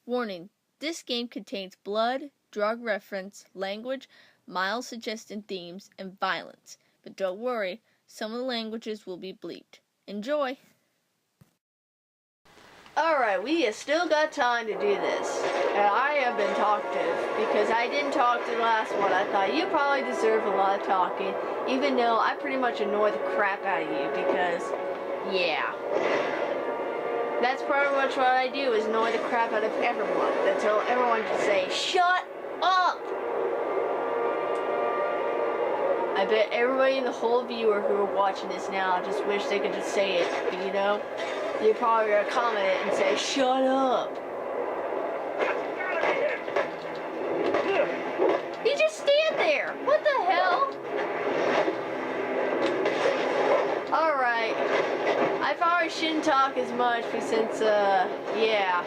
Warning, this game contains blood, drug reference, language, mild suggested themes, and violence. But don't worry, some of the languages will be bleeped. Enjoy! Alright, we have still got time to do this. And I have been talkative, because I didn't talk to the last one. I thought you probably deserve a lot of talking, even though I pretty much annoy the crap out of you, because, yeah. That's pretty much what I do, is annoy the crap out of everyone, until everyone can say, shut up! I bet everybody in the whole viewer who are watching this now just wish they could just say it, but you know, they're probably gonna comment it and say, shut up! You just stand there! What the hell? Alright. I probably shouldn't talk as much since, yeah.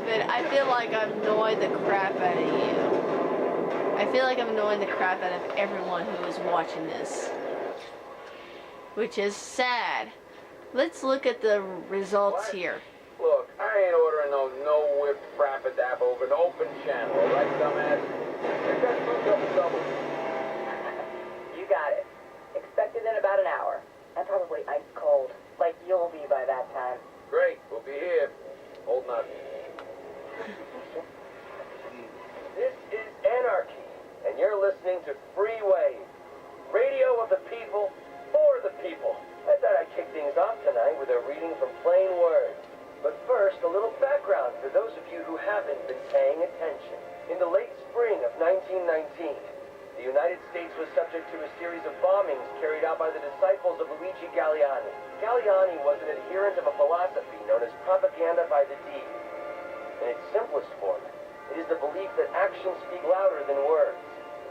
But I feel like I've annoyed the crap out of you. I feel like I'm annoying the crap out of everyone who is watching this. Which is sad. Let's look at the results here. Look, I ain't ordering no whipped frappadapple over an open channel, right, dumbass? You got it. Expected in about an hour. I'm probably ice cold, like you'll be by that time. Great, we'll be here. Holding on. This is Anarchy, and you're listening to Free Wave, radio of the people, for the people. I thought I'd kick things off tonight with a reading from Plain Words. But first, a little background for those of you who haven't been paying attention. In the late spring of 1919, the United States was subject to a series of bombings carried out by the disciples of Luigi Galliani. Galliani was an adherent of a philosophy known as propaganda by the deed. In its simplest form, it is the belief that actions speak louder than words,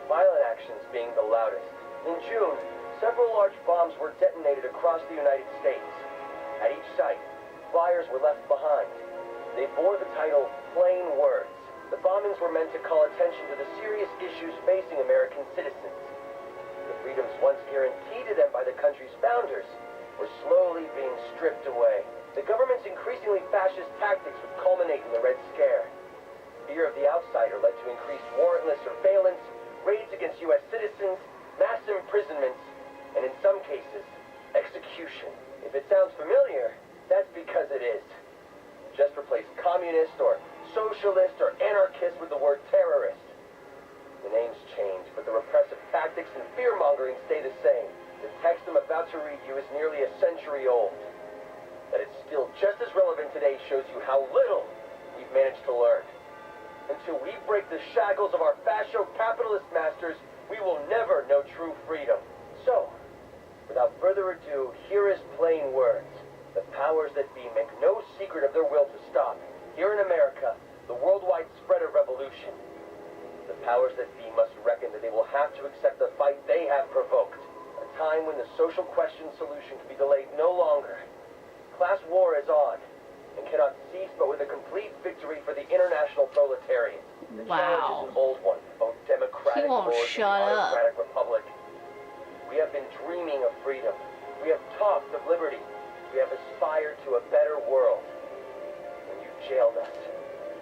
violent actions being the loudest. In June, several large bombs were detonated across the United States. At each site, flyers were left behind. They bore the title, Plain Words. The bombings were meant to call attention to the serious issues facing American citizens. The freedoms once guaranteed to them by the country's founders were slowly being stripped away. The government's increasingly fascist tactics would culminate in the Red Scare. Fear of the outsider led to increased warrantless surveillance, raids against U.S. citizens, mass imprisonments, and in some cases, execution. If it sounds familiar, that's because it is. Just replace communist or socialist or anarchist with the word terrorist. The names change, but the repressive tactics and fear-mongering stay the same. The text I'm about to read you is nearly a century old. That it's still just as relevant today shows you how little we've managed to learn. Until we break the shackles of our fascio-capitalist masters, we will never know true freedom. So, without further ado, here is Plain Words. The powers that be make no secret of their will to stop, here in America, the worldwide spread of revolution. The powers that be must reckon that they will have to accept the fight they have provoked. A time when the social question solution can be delayed no longer. Class war is on, and cannot cease but with a complete victory for the international proletariat. The challenge is an old one, both democratic wars and autocratic republic. We have been dreaming of freedom. We have talked of liberty. We have aspired to a better world. When you jailed us,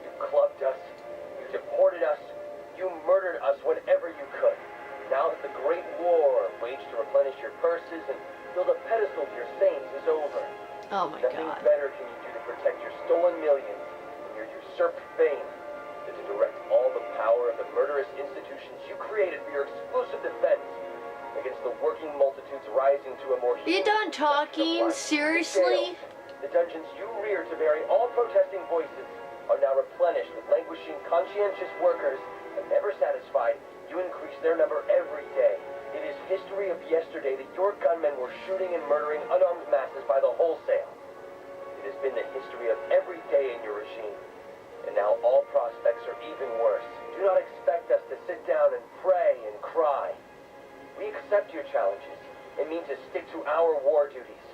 you clubbed us, you deported us, you murdered us whenever you could. Now that the great war waged to replenish your purses and build a pedestal to your saints is over. Oh my Nothing God. better can you do to protect your stolen millions and your usurped fame than to direct all the power of the murderous institutions you created for your exclusive defense against the working multitudes rising to a more You done talking? Seriously? The dungeons you reared to bury all protesting voices are now replenished with languishing, conscientious workers, and never satisfied, you increase their number every day. It is history of yesterday that your gunmen were shooting and murdering unarmed masses by the wholesale. It has been the history of every day in your regime. And now all prospects are even worse. Do not expect us to sit down and pray and cry. We accept your challenges and mean to stick to our war duties.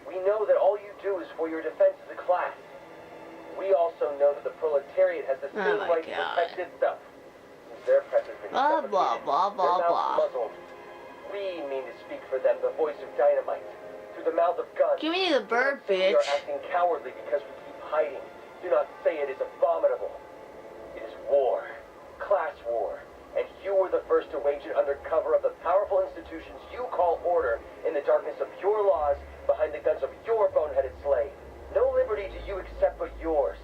We know that all you do is for your defense as a class. We also know that the proletariat has the same right to protect itself. Since their press has been blah, blah, blah, blah, blah. muzzled. We mean to speak for them the voice of dynamite, through the mouth of guns. Give me the bird, We are bitch. acting cowardly because we keep hiding. Do not say it is abominable. It is war. Class war. And you were the first to wage it under cover of the powerful institutions you call order in the darkness of your laws behind the guns of your boneheaded slave. No liberty do you accept but yours.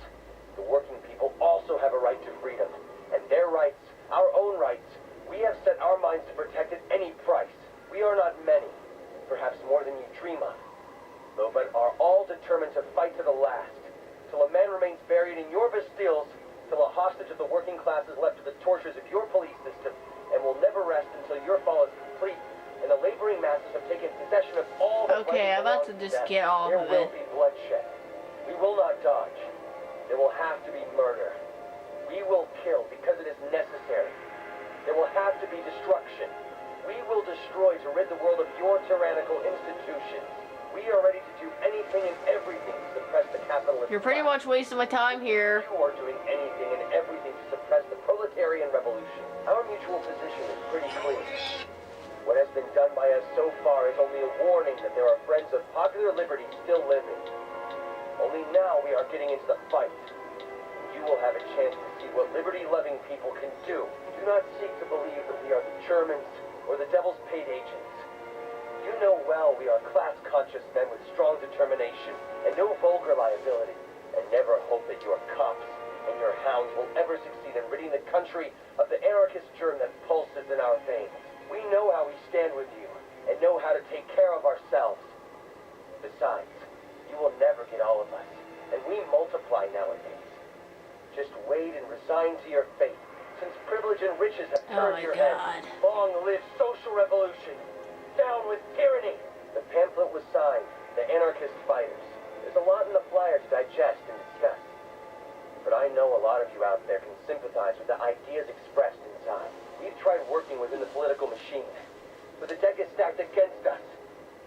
The working people also have a right to freedom. And their rights, our own rights, we have set our minds to protect at any price. We are not many, perhaps more than you dream of, though, but are all determined to fight to the last, till a man remains buried in your Bastilles, till a hostage of the working class is left to the tortures of your police system, and will never rest until your fall is complete, and the laboring masses have taken possession of all that Okay, I'm about to just get off of it. There will be bloodshed. We will not dodge. There will have to be murder. We will kill because it is necessary. There will have to be destruction. We will destroy to rid the world of your tyrannical institutions. We are ready to do anything and everything to suppress the capitalist You're pretty class. much wasting my time here. You are doing anything and everything to suppress the proletarian revolution. Our mutual position is pretty clear. What has been done by us so far is only a warning that there are friends of popular liberty still living. Only now we are getting into the fight. You will have a chance to see what liberty-loving people can do. Do not seek to believe that we are the Germans or the devil's paid agents. You know well we are class-conscious men with strong determination and no vulgar liability, and never hope that your cops and your hounds will ever succeed in ridding the country of the anarchist germ that pulses in our veins. We know how we stand with you, and know how to take care of ourselves. Besides, you will never get all of us, and we multiply nowadays. Just wait and resign to your fate, since privilege and riches have turned your head. Long live social revolution! Down with tyranny! The pamphlet was signed, The Anarchist Fighters. There's a lot in the flyer to digest and discuss. But I know a lot of you out there can sympathize with the ideas expressed inside. We've tried working within the political machine, but the deck is stacked against us.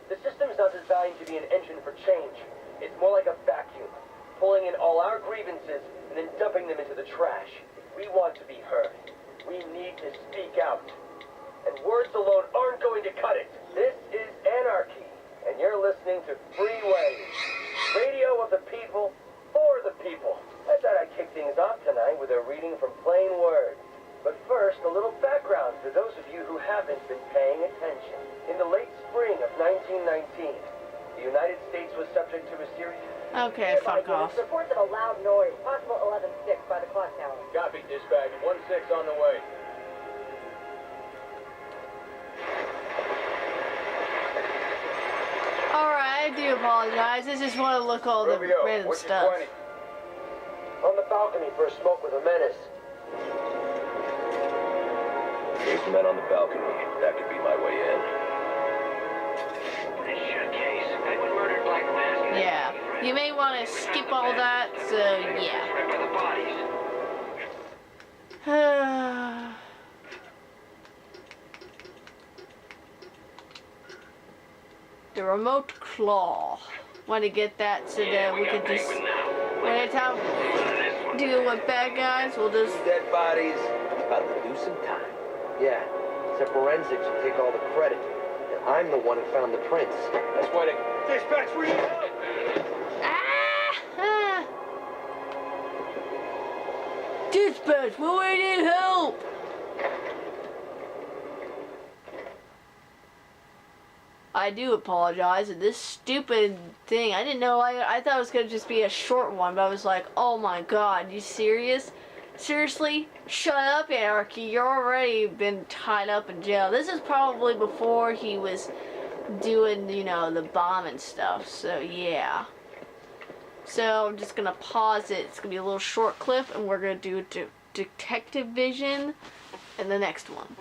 The system's not designed to be an engine for change. It's more like a vacuum, pulling in all our grievances and then dumping them into the trash. If we want to be heard, we need to speak out. And words alone aren't going to cut it. This is Anarchy, and you're listening to Free Waves, radio of the people, for the people. I thought I'd kick things off tonight with a reading from Plain Words. But first, a little background for those of you who haven't been paying attention. In the late spring of 1919, the United States was subject to a series... Okay, fuck off. Reports of a loud noise, possible 11-6 by the clock tower. Copy, dispatch. 1-6 on the way. Alright, I do apologize. I just want to look all the Rubio, random what's your stuff. 20? On the balcony for a smoke with a menace. There's men on the balcony. That could be my way in. This showcase. Edwin murdered Black Mask. Yeah, you may want to skip all that, so yeah. Right by the bodies. The remote claw. Want to get that so that we could just, when it's time to deal with bad guys, we'll just... Dead bodies. About to do some time. Yeah, except forensics will take all the credit. And I'm the one who found the prints. That's why they... Dispatch, where you go? Ah! Dispatch, we need help! I do apologize, and this stupid thing, I didn't know, I thought it was gonna just be a short one, but I was like, oh my god, you serious? Seriously? Shut up, Anarchy, you're already been tied up in jail. This is probably before he was doing, you know, the bomb and stuff, so yeah. So I'm just gonna pause it, it's gonna be a little short clip, and we're gonna do Detective Vision in the next one.